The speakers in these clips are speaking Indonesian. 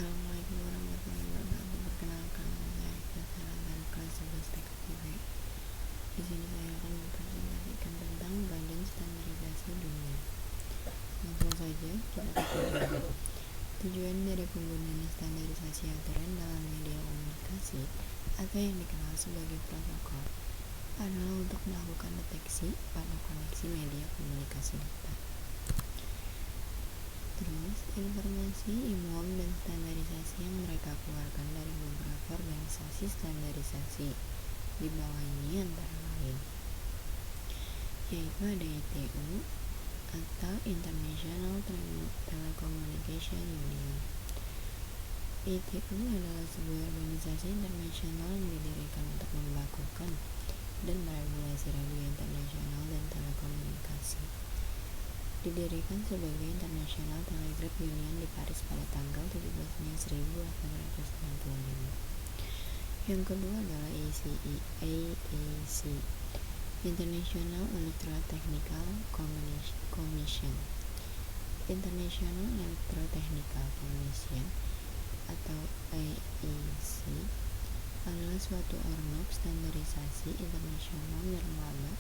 Assalamualaikum warahmatullahi wabarakatuh. Perkenalkan, nama saya Iqbal dari kelas 11 TKP. Di sini saya akan mempresentasikan tentang Badan Standarisasi Dunia. Langsung saja kita ke tujuan. Tujuan dari penggunaan standarisasi aturan dalam media komunikasi atau yang dikenal sebagai protokol adalah untuk melakukan deteksi pada koneksi media komunikasi data. Terus, informasi, imam, dan standarisasi yang mereka keluarkan dari beberapa organisasi standarisasi di bawah ini antara lain, yaitu ada ITU atau International Telecommunication Union. ITU adalah sebuah organisasi internasional yang didirikan untuk membakukan dan meregulasi radio internasional dan telekomunikasi. Didirikan sebagai International Telegraph Union di Paris pada tanggal 17 Mei 1895. Yang kedua adalah AEC, International Electrotechnical Commission. International Electrotechnical Commission atau AEC adalah suatu ormas standarisasi internasional nirlaba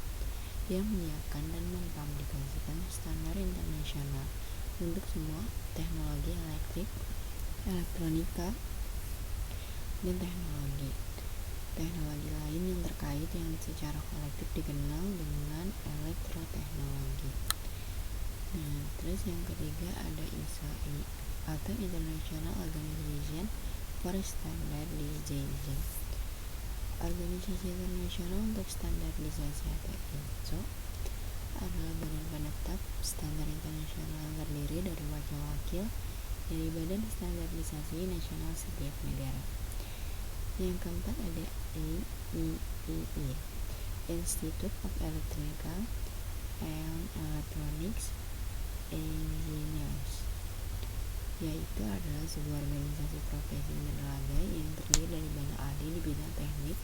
yang menyiapkan dan mempublikasikan standar internasional untuk semua teknologi elektrik, elektronika, dan teknologi lain yang terkait yang secara kolektif dikenal dengan elektroteknologi. Nah, terus yang ketiga ada ISO atau International Organization for Standardization. Organisasi internasional untuk standarisasi atau ISO adalah badan penetap standar internasional yang terdiri dari wakil-wakil dari badan standarisasi nasional setiap negara. Yang keempat ada AEEE, Institute of Electrical and Electronics Engineers, yaitu adalah sebuah organisasi profesi nirlaba yang terdiri dari banyak ahli di bidang teknik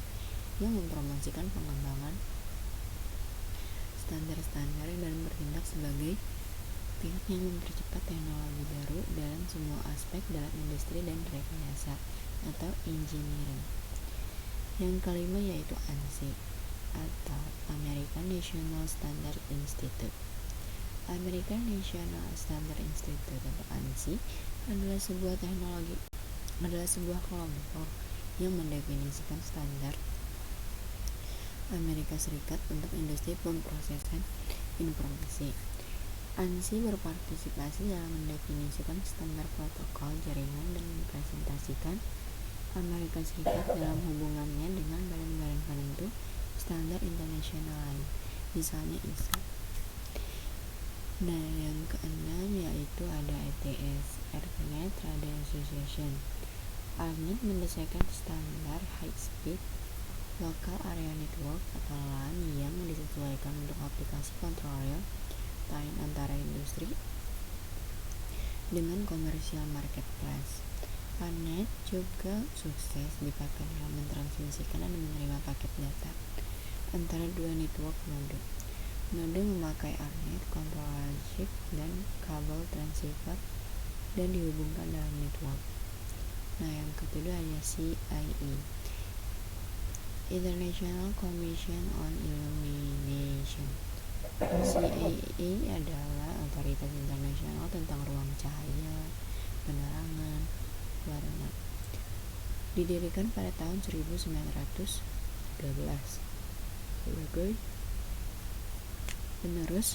yang mempromosikan pengembangan standar-standar dan bertindak sebagai pihak yang mempercepat teknologi baru dalam semua aspek dalam industri dan rekayasa atau engineering. Yang kelima yaitu ANSI atau American National Standard Institute. American National Standard Institute atau ANSI adalah sebuah kelompok yang mendefinisikan standar Amerika Serikat untuk industri pemrosesan informasi. ANSI berpartisipasi dalam mendefinisikan standar protokol jaringan dan mempresentasikan Amerika Serikat dalam hubungannya dengan badan-badan penentu standar internasional lain, misalnya ISO. Nah, yang keenam yaitu ada ETS, Ethernet Radio Association. ARNET mendesain standar high speed local area network atau LAN yang disesuaikan untuk aplikasi kontrol real time antara industri dengan komersial marketplace. ARNET juga sukses dipakai dalam mentransmisikan dan menerima paket data antara dua network node. Node memakai ARNET, controller chip, dan kabel transceiver dan dihubungkan dalam network. Nah, yang kedua ada CIE, International Commission on Illumination. CIE adalah otoritas internasional tentang ruang cahaya, penerangan, warna. Didirikan pada tahun 1913 sebagai penerus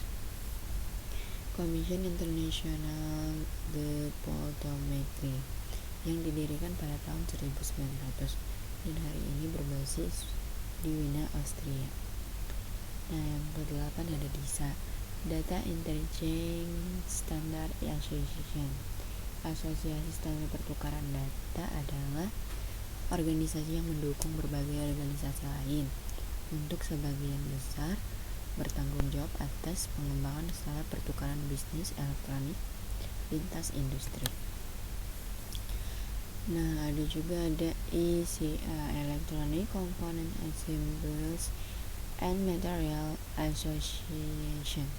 Commission International de Photometry yang didirikan pada tahun 1900 dan hari ini berbasis di Wiener, Austria. Nah, yang ke-8 ada DISA, Data Interchange Standard Association. Asosiasi Standar Pertukaran Data adalah organisasi yang mendukung berbagai organisasi lain untuk sebagian besar bertanggung jawab atas pengembangan standar pertukaran bisnis elektronik lintas industri. Nah, ada juga ada ECA, Electronic Component Assemblers and Material Association.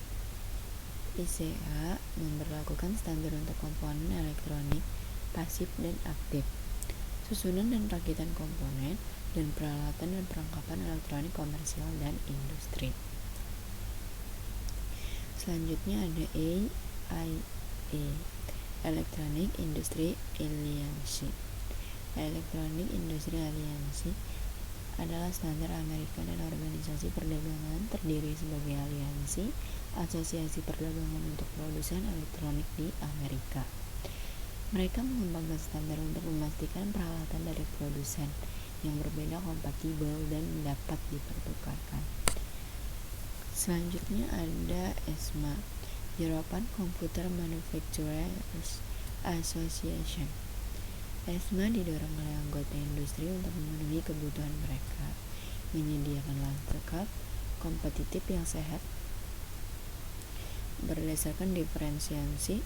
ECA memberlakukan standar untuk komponen elektronik pasif dan aktif, susunan dan rakitan komponen, dan peralatan dan perlengkapan elektronik komersial dan industri. Selanjutnya ada AIA, Electronic Industry Alliance. Electronic Industry Alliance adalah standar Amerika dan organisasi perdagangan, terdiri sebagai aliansi asosiasi perdagangan untuk produsen elektronik di Amerika. Mereka mengembangkan standar untuk memastikan peralatan dari produsen yang berbeda kompatibel dan dapat dipertukarkan. Selanjutnya ada ESMA, European Computer Manufacturers Association. ESMA didorong oleh anggota industri untuk memenuhi kebutuhan mereka, menyediakan lanskap kompetitif yang sehat berdasarkan diferensiasi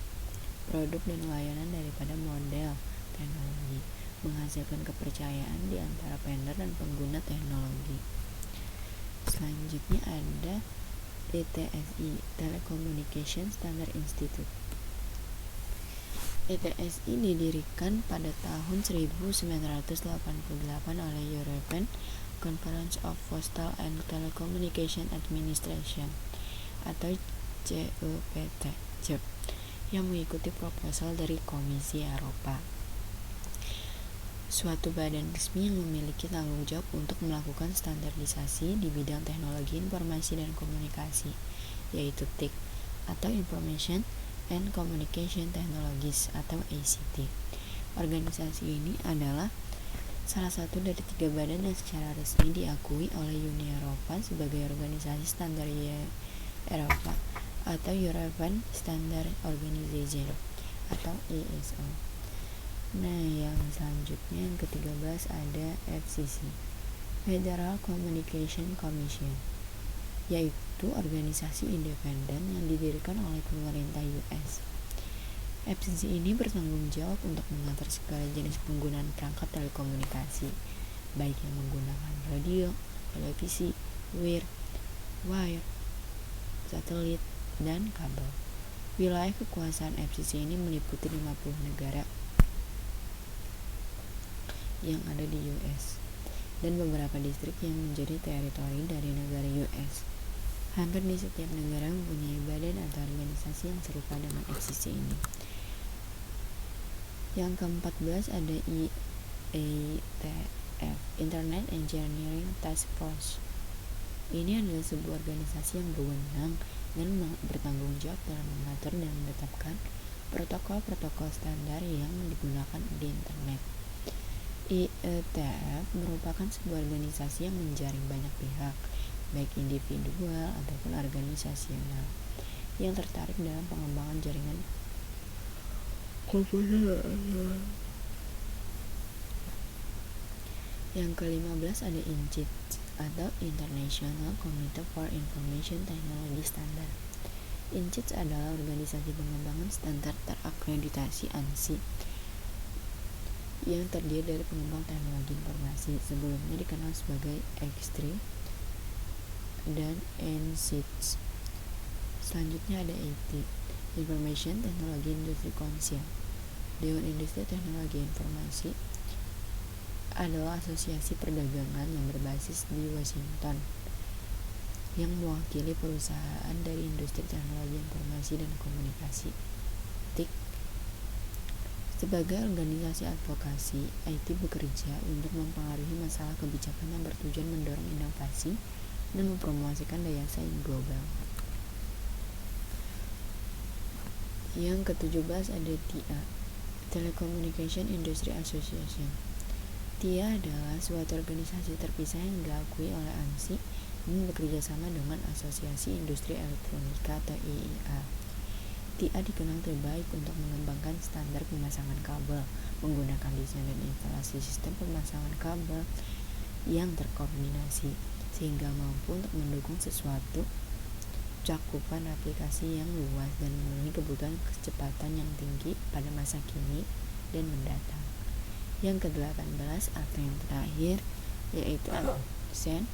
produk dan layanan daripada model teknologi, menghasilkan kepercayaan di antara vendor dan pengguna teknologi. Selanjutnya ada ETSI, Telecommunication Standard Institute. ETSI didirikan pada tahun 1988 oleh European Conference of Postal and Telecommunication Administration atau CEPT yang mengikuti proposal dari Komisi Eropa, suatu badan resmi yang memiliki tanggung jawab untuk melakukan standarisasi di bidang teknologi informasi dan komunikasi, yaitu TIC atau Information and Communication Technologies atau ICT. Organisasi ini adalah salah satu dari 3 badan yang secara resmi diakui oleh Uni Eropa sebagai organisasi standar Eropa atau European Standard Organization atau ESO. Nah, yang selanjutnya yang ke-13 ada FCC, Federal Communication Commission, yaitu organisasi independen yang didirikan oleh pemerintah US. FCC ini bertanggung jawab untuk mengatur segala jenis penggunaan perangkat telekomunikasi, baik yang menggunakan radio, televisi, wire, satelit, dan kabel. Wilayah kekuasaan FCC ini meliputi 50 negara yang ada di US dan beberapa distrik yang menjadi teritori dari negara US. Hampir di setiap negara mempunyai badan atau organisasi yang serupa dengan FCC ini. Yang ke-14 ada IETF, Internet Engineering Task Force. Ini adalah sebuah organisasi yang berwenang dan bertanggung jawab dalam mengatur dan menetapkan protokol-protokol standar yang digunakan di internet. IETF merupakan sebuah organisasi yang menjaring banyak pihak, baik individual ataupun organisasional, yang tertarik dalam pengembangan jaringan komputer. Yang ke-15 ada INCIT atau International Committee for Information Technology Standard. INCIT adalah organisasi pengembangan standar terakreditasi ANSI yang terdiri dari pengembang teknologi informasi, sebelumnya dikenal sebagai X3 dan NCIT. Selanjutnya ada IT, Information Technology Industry Council. Dewan Industri Teknologi Informasi adalah asosiasi perdagangan yang berbasis di Washington yang mewakili perusahaan dari industri teknologi informasi dan komunikasi. TIC sebagai organisasi advokasi, IT bekerja untuk mempengaruhi masalah kebijakan yang bertujuan mendorong inovasi dan mempromosikan daya saing global. Yang ke-17 ada TIA, Telecommunication Industry Association. TIA adalah suatu organisasi terpisah yang diakui oleh ANSI dan bekerja sama dengan Asosiasi Industri Elektronika atau IIA. TIA dikenal terbaik untuk mengembangkan standar pemasangan kabel, menggunakan desain dan instalasi sistem pemasangan kabel yang terkoordinasi, sehingga mampu untuk mendukung sesuatu cakupan aplikasi yang luas dan memenuhi kebutuhan kecepatan yang tinggi pada masa kini dan mendatang. Yang ke-18 atau yang terakhir yaitu ASEAN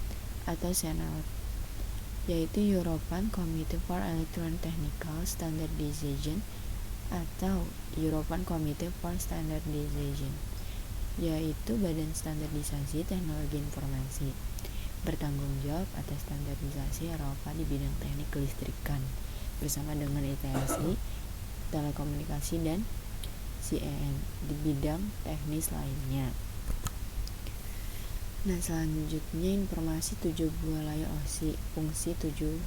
atau Senat, yaitu European Committee for Electrotechnical Standardization atau European Committee for Standardization, yaitu badan standarisasi teknologi informasi, bertanggung jawab atas standarisasi Eropa di bidang teknik kelistrikan bersama dengan ITSI, telekomunikasi, dan CEN di bidang teknis lainnya. Nah, selanjutnya informasi 7 buah layar OSI, fungsi 7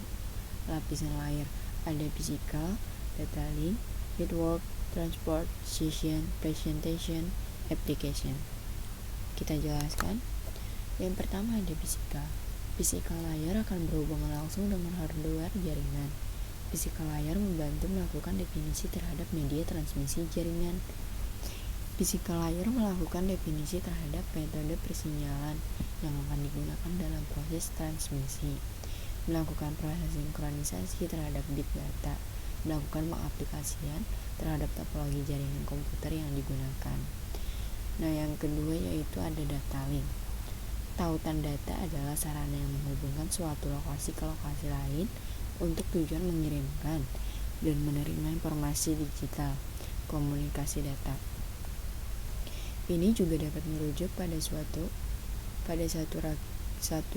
lapisan layar. Ada physical, data link, network, transport, session, presentation, application. Kita jelaskan. Yang pertama ada physical. Physical layar akan berhubungan langsung dengan hardware jaringan. Physical layar membantu melakukan definisi terhadap media transmisi jaringan. Physical layar melakukan definisi terhadap metode persinyalan yang akan digunakan dalam proses transmisi, melakukan proses sinkronisasi terhadap bit data, melakukan pengaplikasian terhadap topologi jaringan komputer yang digunakan. Nah, yang kedua yaitu ada data link. Tautan data adalah sarana yang menghubungkan suatu lokasi ke lokasi lain untuk tujuan mengirimkan dan menerima informasi digital, komunikasi data. Ini juga dapat merujuk pada satu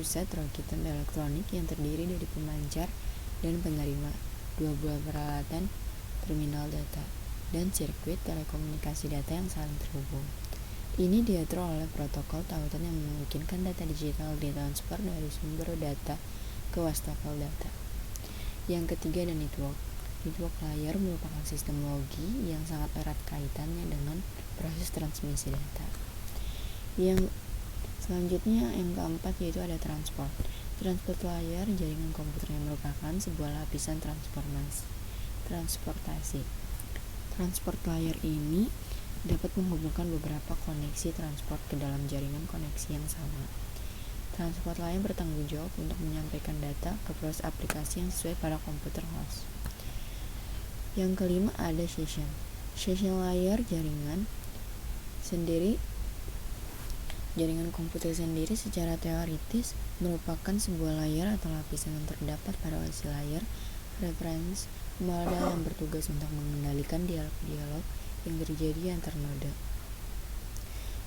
set rakitan elektronik yang terdiri dari pemancar dan penerima, dua buah peralatan terminal data, dan sirkuit telekomunikasi data yang saling terhubung. Ini diatur oleh protokol tautan yang memungkinkan data digital ditransfer dari sumber data ke wastafel data. Yang ketiga ada network. Network layer merupakan sistem logi yang sangat erat kaitannya dengan proses transmisi data. Yang selanjutnya yang keempat yaitu ada transport. Transport layer jaringan komputer yang merupakan sebuah lapisan transportasi. Transport layer ini dapat menghubungkan beberapa koneksi transport ke dalam jaringan koneksi yang sama. Transport layer bertanggung jawab untuk menyampaikan data ke proses aplikasi yang sesuai pada komputer host. Yang kelima ada session. Session layer jaringan komputer sendiri secara teoritis merupakan sebuah layar atau lapisan yang terdapat pada OSI layer reference modal yang bertugas untuk mengendalikan dialog-dialog yang terjadi antar node.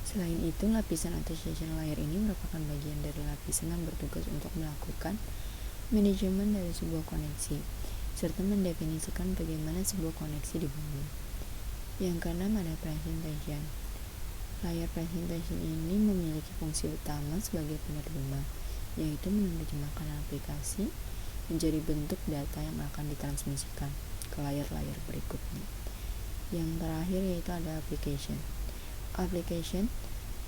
Selain itu, lapisan atau session layer ini merupakan bagian dari lapisan yang bertugas untuk melakukan manajemen dari sebuah koneksi serta mendefinisikan bagaimana sebuah koneksi dibangun. Yang keenam ada presentation. Layar presentation ini memiliki fungsi utama sebagai penerima, yaitu menerjemahkan aplikasi menjadi bentuk data yang akan ditransmisikan ke layar-layar berikutnya. Yang terakhir yaitu ada application. Application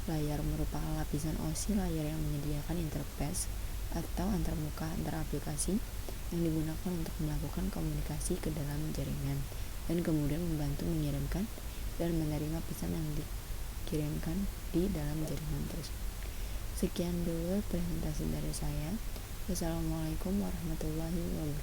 layar merupakan lapisan OSI layar yang menyediakan interface atau antarmuka antar aplikasi yang digunakan untuk melakukan komunikasi ke dalam jaringan dan kemudian membantu mengirimkan dan menerima pesan yang dikirimkan di dalam jaringan tersebut. Sekian dulu presentasi dari saya. Wassalamualaikum warahmatullahi wabarakatuh.